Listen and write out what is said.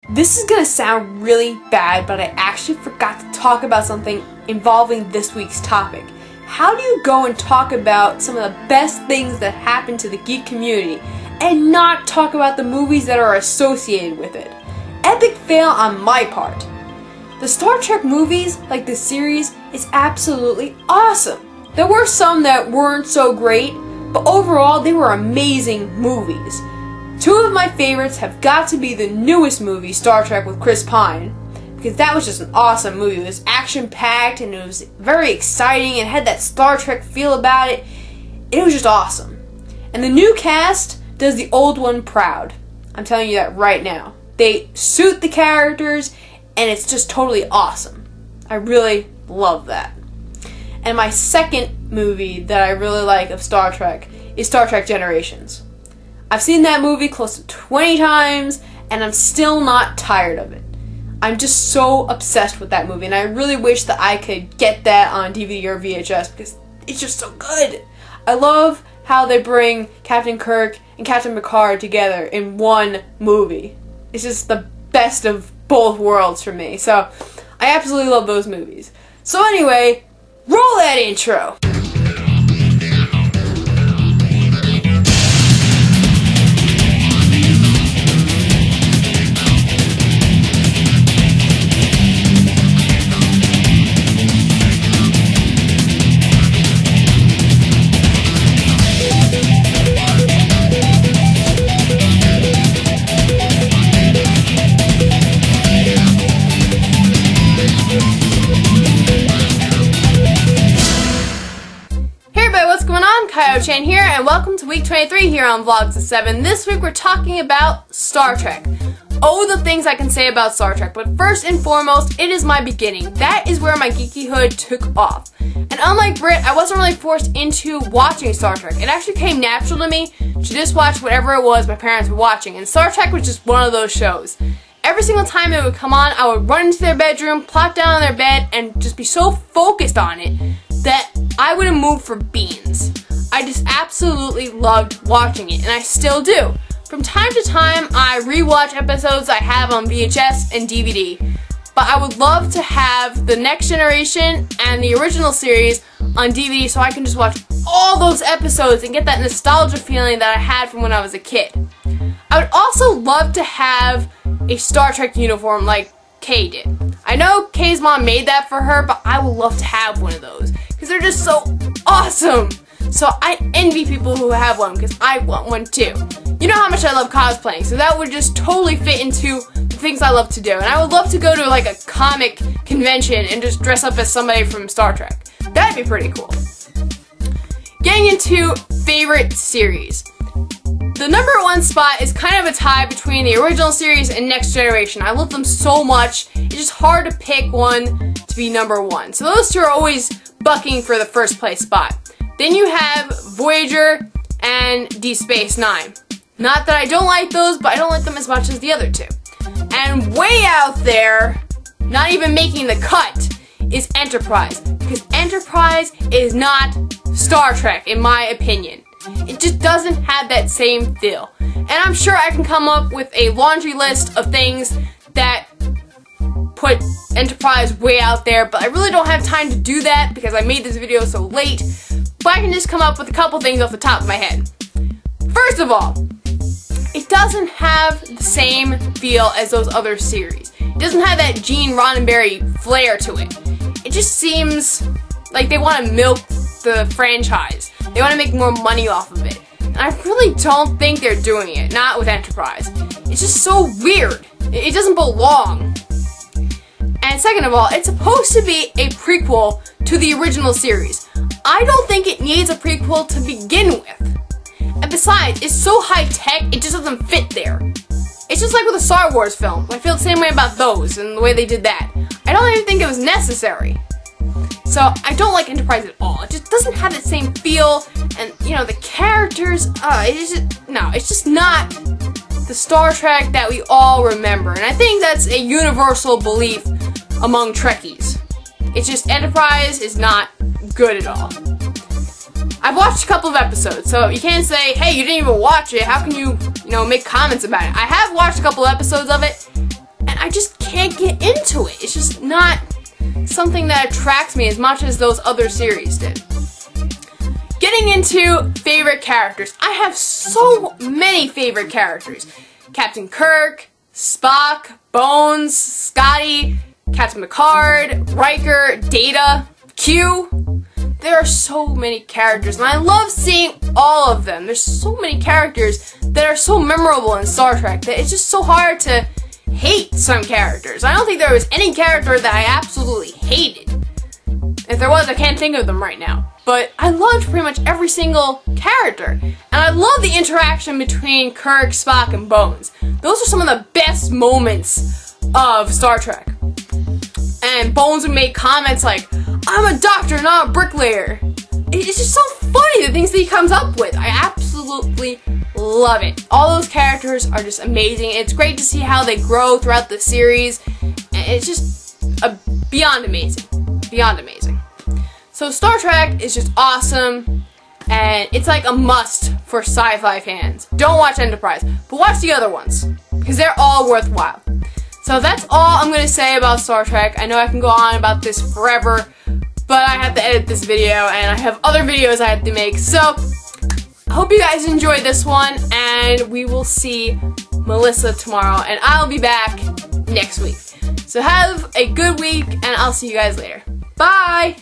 This is gonna sound really bad, but I actually forgot to talk about something involving this week's topic. How do you go and talk about some of the best things that happen to the geek community and not talk about the movies that are associated with it? Epic fail on my part. The Star Trek movies, like this series, is absolutely awesome. There were some that weren't so great, but overall they were amazing movies. Two of my favorites have got to be the newest movie, Star Trek with Chris Pine, because that was just an awesome movie. It was action-packed and it was very exciting and had that Star Trek feel about it. It was just awesome. And the new cast does the old one proud. I'm telling you that right now. They suit the characters and it's just totally awesome. I really love that. And my second movie that I really like of Star Trek is Star Trek Generations. I've seen that movie close to 20 times, and I'm still not tired of it. I'm just so obsessed with that movie, and I really wish that I could get that on DVD or VHS, because it's just so good. I love how they bring Captain Kirk and Captain Picard together in one movie. It's just the best of both worlds for me, so I absolutely love those movies. So anyway, roll that intro! Kio-chan here, and welcome to week 23 here on VlogsOfSeven. This week we're talking about Star Trek. Oh, the things I can say about Star Trek, but first and foremost, it is my beginning. That is where my geekyhood took off. And unlike Brit, I wasn't really forced into watching Star Trek. It actually came natural to me to just watch whatever it was my parents were watching, and Star Trek was just one of those shows. Every single time it would come on, I would run into their bedroom, plop down on their bed, and just be so focused on it that I wouldn't move for beans. I just absolutely loved watching it, and I still do. From time to time, I rewatch episodes I have on VHS and DVD, but I would love to have the Next Generation and the original series on DVD so I can just watch all those episodes and get that nostalgia feeling that I had from when I was a kid. I would also love to have a Star Trek uniform like Kay did. I know Kay's mom made that for her, but I would love to have one of those because they're just so awesome. So I envy people who have one because I want one too. You know how much I love cosplaying, so that would just totally fit into the things I love to do. And I would love to go to like a comic convention and just dress up as somebody from Star Trek. That'd be pretty cool. Getting into favorite series. The number one spot is kind of a tie between the original series and Next Generation. I love them so much, it's just hard to pick one to be number one. So those two are always bucking for the first place spot. Then you have Voyager and Deep Space Nine. Not that I don't like those, but I don't like them as much as the other two. And way out there, not even making the cut, is Enterprise. Because Enterprise is not Star Trek, in my opinion. It just doesn't have that same feel. And I'm sure I can come up with a laundry list of things that put Enterprise way out there, but I really don't have time to do that because I made this video so late. But I can just come up with a couple things off the top of my head. First of all, it doesn't have the same feel as those other series. It doesn't have that Gene Roddenberry flair to it. It just seems like they want to milk the franchise. They want to make more money off of it. And I really don't think they're doing it, not with Enterprise. It's just so weird. It doesn't belong. And second of all, it's supposed to be a prequel to the original series. I don't think it needs a prequel to begin with. And besides, it's so high-tech, it just doesn't fit there. It's just like with the Star Wars films. I feel the same way about those and the way they did that. I don't even think it was necessary. So, I don't like Enterprise at all. It just doesn't have the same feel, and, you know, the characters, it's just not the Star Trek that we all remember. And I think that's a universal belief among Trekkies. It's just Enterprise is not good at all. I've watched a couple of episodes, so you can't say, hey, you didn't even watch it, how can you, make comments about it? I have watched a couple of episodes of it, I just can't get into it. It's just not something that attracts me as much as those other series did. Getting into favorite characters. I have so many favorite characters. Captain Kirk, Spock, Bones, Scotty, Captain Picard, Riker, Data, Q. There are so many characters, and I love seeing all of them. There's so many characters that are so memorable in Star Trek that it's just so hard to hate some characters. I don't think there was any character that I absolutely hated. If there was, I can't think of them right now. But I loved pretty much every single character. And I love the interaction between Kirk, Spock, and Bones. Those are some of the best moments of Star Trek. And Bones would make comments like, "I'm a doctor, not a bricklayer." It's just so funny, the things that he comes up with. I absolutely love it. All those characters are just amazing. It's great to see how they grow throughout the series. It's just beyond amazing. Beyond amazing. So Star Trek is just awesome, and it's like a must for sci-fi fans. Don't watch Enterprise, but watch the other ones, because they're all worthwhile. So that's all I'm going to say about Star Trek. I know I can go on about this forever, but I have to edit this video, and I have other videos I have to make. So I hope you guys enjoyed this one, and we will see Melissa tomorrow, and I'll be back next week. So have a good week, and I'll see you guys later. Bye!